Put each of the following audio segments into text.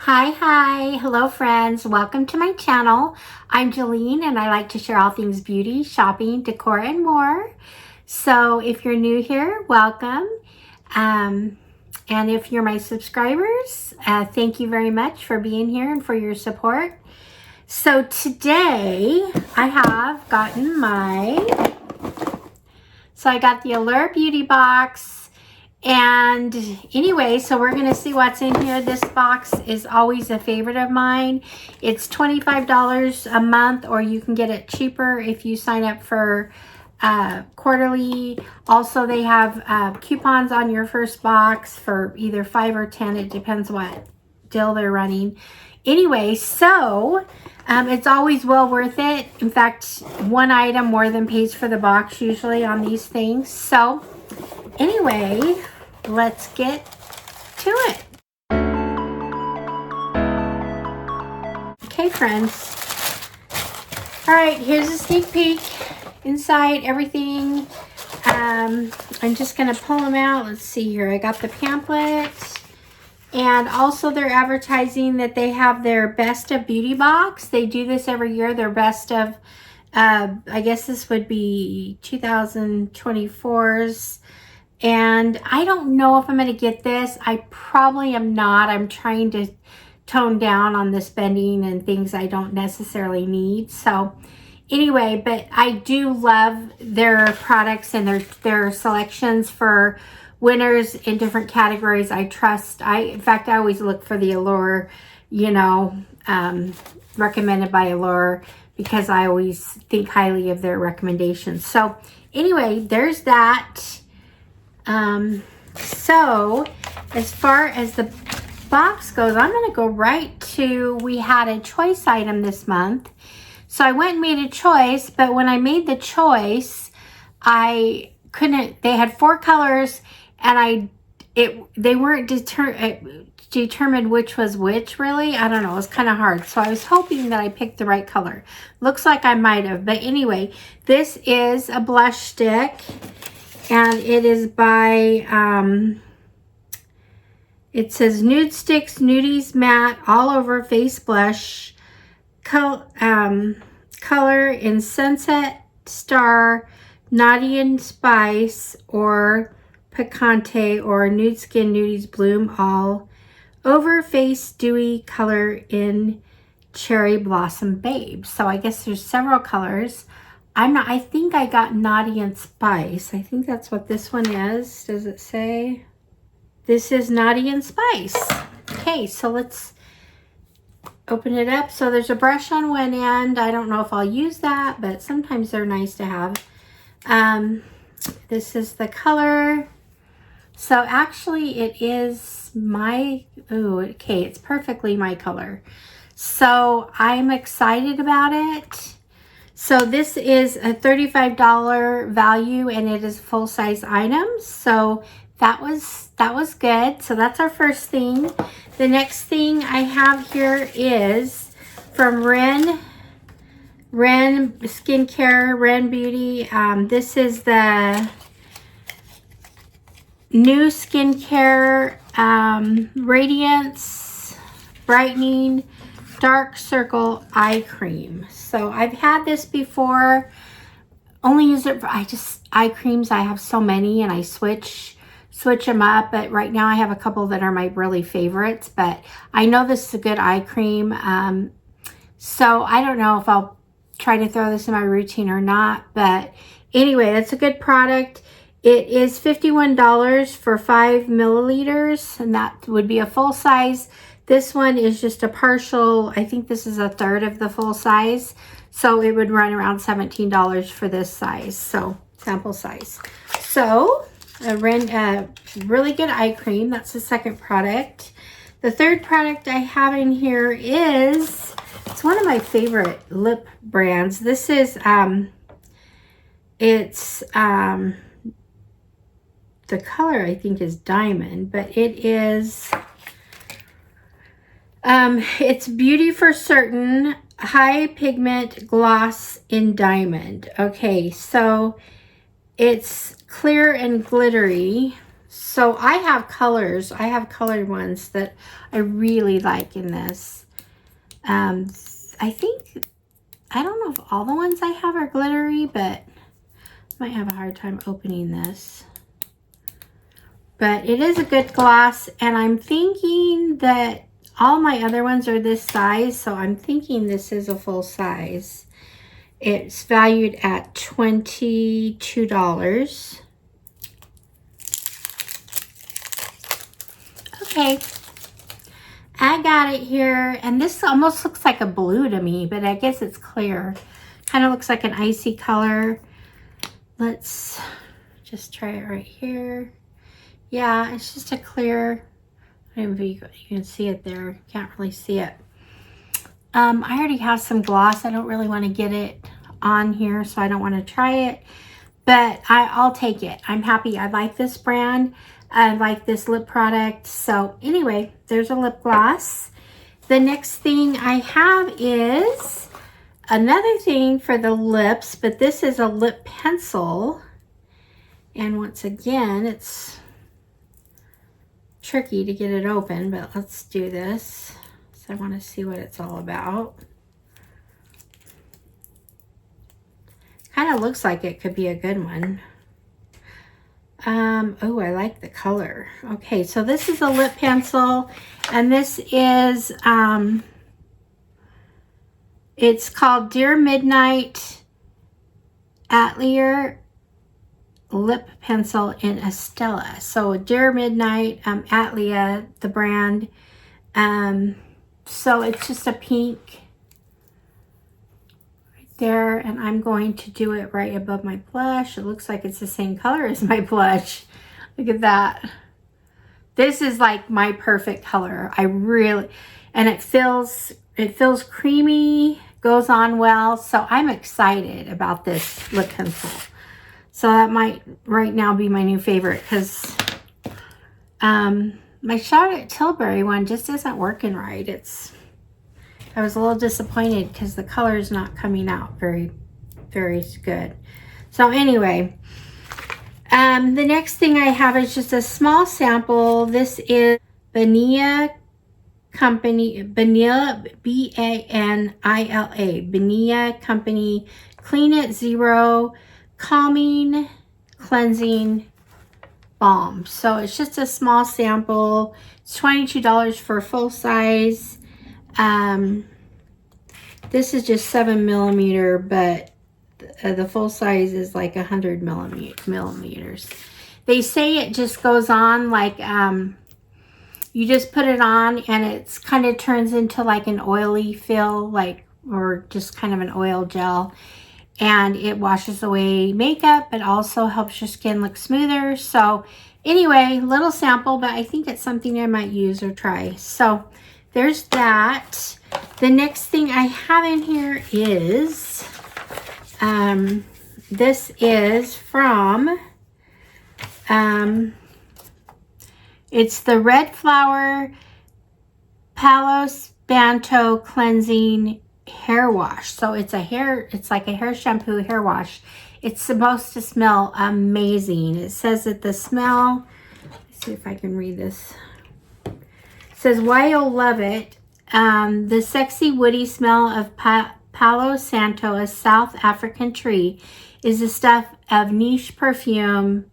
Hi, hello friends, welcome to my channel. I'm Jolene and I like to share all things beauty, shopping, decor, and more. So if you're new here, welcome. And if you're my subscribers, thank you very much for being here and for your support. So today I have gotten I got the Allure Beauty Box. And anyway, so we're going to see what's in here. This box is always a favorite of mine. It's $25 a month, or you can get it cheaper if you sign up for quarterly. Also, they have coupons on your first box for either 5 or 10. It depends what deal they're running. Anyway, so it's always well worth it. In fact, one item more than pays for the box usually on these things. So anyway, let's get to it. Okay, friends. All right, here's a sneak peek inside everything. I'm just going to pull them out. Let's see here. I got the pamphlet. And also they're advertising that they have their Best of Beauty box. They do this every year. Their Best of, I guess this would be 2024's. And I don't know if I'm going to get this. I probably am not. I'm trying to tone down on the spending and things I don't necessarily need. So anyway, but I do love their products and their selections for winners in different categories. I trust. In fact, I always look for the Allure, recommended by Allure, because I always think highly of their recommendations. So anyway, there's that. So as far as the box goes, I'm going to go right to, we had a choice item this month. So I went and made a choice, but when I made the choice, I couldn't, they had 4 colors and they weren't determined which was which, really. I don't know. It was kind of hard. So I was hoping that I picked the right color. Looks like I might have. But anyway, this is a blush stick. And it is by, it says Nude Sticks Nudies Matte All Over Face Blush, color in Sunset Star, Naughty and Spice, or Picante, or Nude Skin Nudies Bloom All Over Face Dewy color in Cherry Blossom Babe. So I guess there's several colors. I think I got Naughty and Spice. I think that's what this one is. Does it say? This is Naughty and Spice. Okay, so let's open it up. So there's a brush on one end. I don't know if I'll use that, but sometimes they're nice to have. This is the color. So actually it is okay, it's perfectly my color. So I'm excited about it. So this is a $35 value and it is full-size items. So that was good. So that's our first thing. The next thing I have here is from Ren Skincare, Ren Beauty. This is the new skincare Radiance Brightening Dark Circle Eye Cream. So I've had this before, only use it for, eye creams. I have so many and I switch them up, but right now I have a couple that are my really favorites, but I know this is a good eye cream. So I don't know if I'll try to throw this in my routine or not, but anyway, it's a good product. It is $51 for 5 milliliters, and that would be a full size. This one is just a partial, I think this is a third of the full size. So it would run around $17 for this size, so sample size. So a really good eye cream. That's the second product. The third product I have in here is, it's one of my favorite lip brands. This is, the color I think is Diamond, but it is, it's Beauty for Certain High Pigment Gloss in Diamond. Okay, so it's clear and glittery. So I have colors. I have colored ones that I really like in this. I think, I don't know if all the ones I have are glittery, but I might have a hard time opening this. But it is a good gloss, and I'm thinking that all my other ones are this size, so I'm thinking this is a full size. It's valued at $22. Okay, I got it here, and this almost looks like a blue to me, but I guess it's clear. Kind of looks like an icy color. Let's just try it right here. Yeah, it's just a clear, I don't know if you can see it there. Can't really see it. I already have some gloss. I don't really want to get it on here, so I don't want to try it. But I'll take it. I'm happy. I like this brand. I like this lip product. So anyway, there's a lip gloss. The next thing I have is another thing for the lips, but this is a lip pencil. And once again, it's tricky to get it open, but let's do this. So I want to see what it's all about. Kind of looks like it could be a good one. Oh, I like the color. Okay, so this is a lip pencil, and this is, it's called Dear Midnight Allure lip pencil in Estella. So Dear Midnight, Allure, the brand. So it's just a pink right there, and I'm going to do it right above my blush. It looks like it's the same color as my blush. Look at that. This is like my perfect color. I really, and it feels creamy, goes on well. So I'm excited about this lip pencil. So that might right now be my new favorite, because my Charlotte Tilbury one just isn't working right. I was a little disappointed because the color is not coming out very, very good. So anyway, the next thing I have is just a small sample. This is Banila Company, Banila, B-A-N-I-L-A, Banila Company Clean It Zero Calming Cleansing Balm. So it's just a small sample. It's $22 for a full size. This is just 7 millimeter, but the full size is like 100 millimeters. They say it just goes on like, you just put it on and it's kind of turns into like an oily feel, like, or just kind of an oil gel. And it washes away makeup, but also helps your skin look smoother. So anyway, little sample, but I think it's something I might use or try. So there's that. The next thing I have in here is, this is from, it's the Red Flower Palo Santo Cleansing Hair Wash. So it's like a hair shampoo, hair wash. It's supposed to smell amazing. It says that the smell, let's see if I can read this. It says, why you'll love it. The sexy woody smell of Palo Santo, a South African tree, is the stuff of niche perfume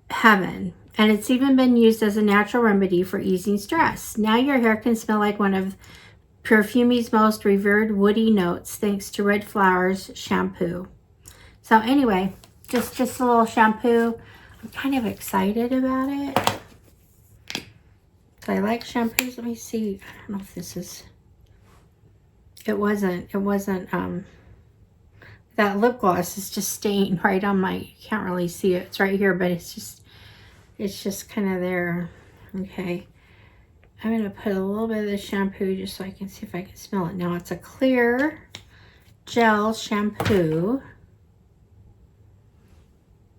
heaven. And it's even been used as a natural remedy for easing stress. Now your hair can smell like one of Perfumey's most revered woody notes thanks to Red Flowers shampoo. So anyway, just a little shampoo. I'm kind of excited about it. I like shampoos. Let me see. I don't know if this is, it wasn't, that lip gloss is just staying right on my, you can't really see it. It's right here, but it's just kind of there. Okay. I'm going to put a little bit of the shampoo just so I can see if I can smell it. Now it's a clear gel shampoo.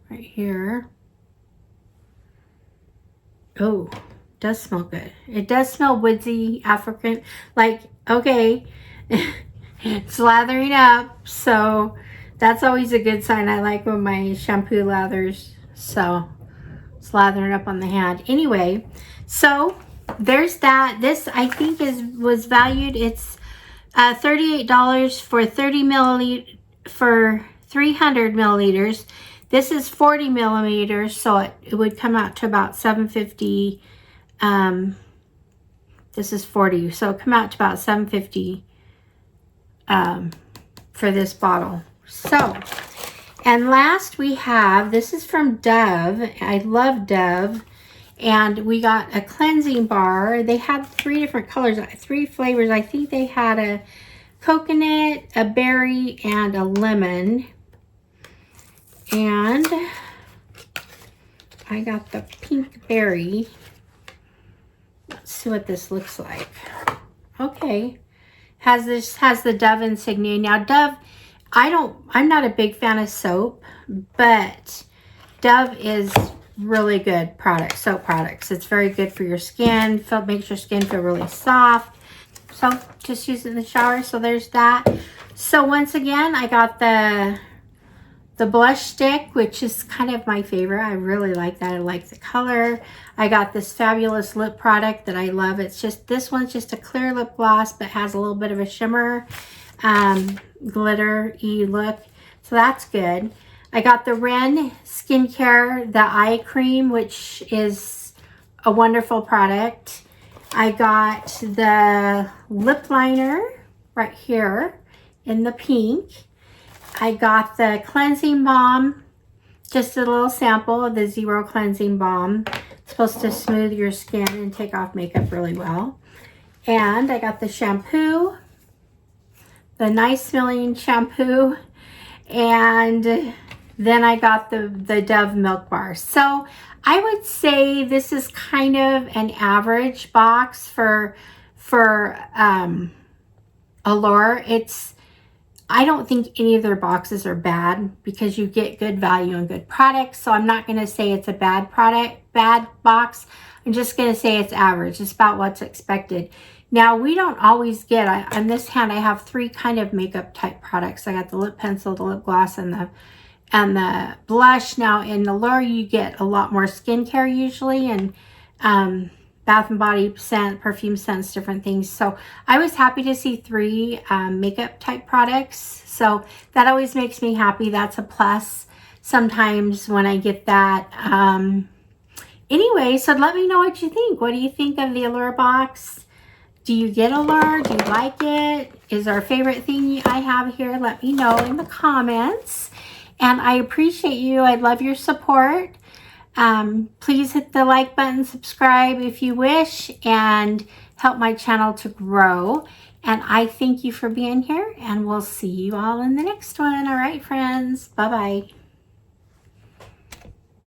Right here. Oh, does smell good. It does smell woodsy, African. Like, okay. It's lathering up. So that's always a good sign. I like when my shampoo lathers So slather it up on the hand. Anyway, so there's that. This I think was valued. It's $38 for 30 milliliters for 300 milliliters. This is 40 millimeters, so it would come out to about $7.50. This is 40, so it come out to about $7.50 for this bottle. So, and last we have, this is from Dove. I love Dove. And we got a cleansing bar. They had 3 different colors, 3 flavors. I think they had a coconut, a berry, and a lemon. And I got the pink berry. Let's see what this looks like. Okay. Has the Dove insignia. Now Dove, I'm not a big fan of soap, but Dove is really good product, soap products. It's very good for your skin. Makes your skin feel really soft. So just use it in the shower. So there's that. So once again, I got the blush stick, which is kind of my favorite. I really like that. I like the color. I got this fabulous lip product that I love. It's just, this one's just a clear lip gloss, but has a little bit of a shimmer, glitter-y look. So that's good. I got the Ren Skincare, the eye cream, which is a wonderful product. I got the lip liner right here in the pink. I got the cleansing balm, just a little sample of the Zero Cleansing Balm. It's supposed to smooth your skin and take off makeup really well. And I got the shampoo, the nice smelling shampoo, and then I got the Dove milk bar. So I would say this is kind of an average box for Allure. I don't think any of their boxes are bad because you get good value and good products. So I'm not going to say it's a bad box. I'm just going to say it's average. It's about what's expected. Now, we don't always get, on this hand, I have 3 kind of makeup type products. I got the lip pencil, the lip gloss, and the blush. Now, in Allure, you get a lot more skincare usually, and Bath and Body scent, perfume scents, different things. So I was happy to see 3 makeup type products. So that always makes me happy. That's a plus sometimes when I get that. Anyway, so let me know what you think. What do you think of the Allure box? Do you get Allure? Do you like it? Is there a favorite thing I have here? Let me know in the comments. And I appreciate you. I love your support. Please hit the like button, subscribe if you wish, and help my channel to grow. And I thank you for being here, and we'll see you all in the next one. All right, friends. Bye-bye.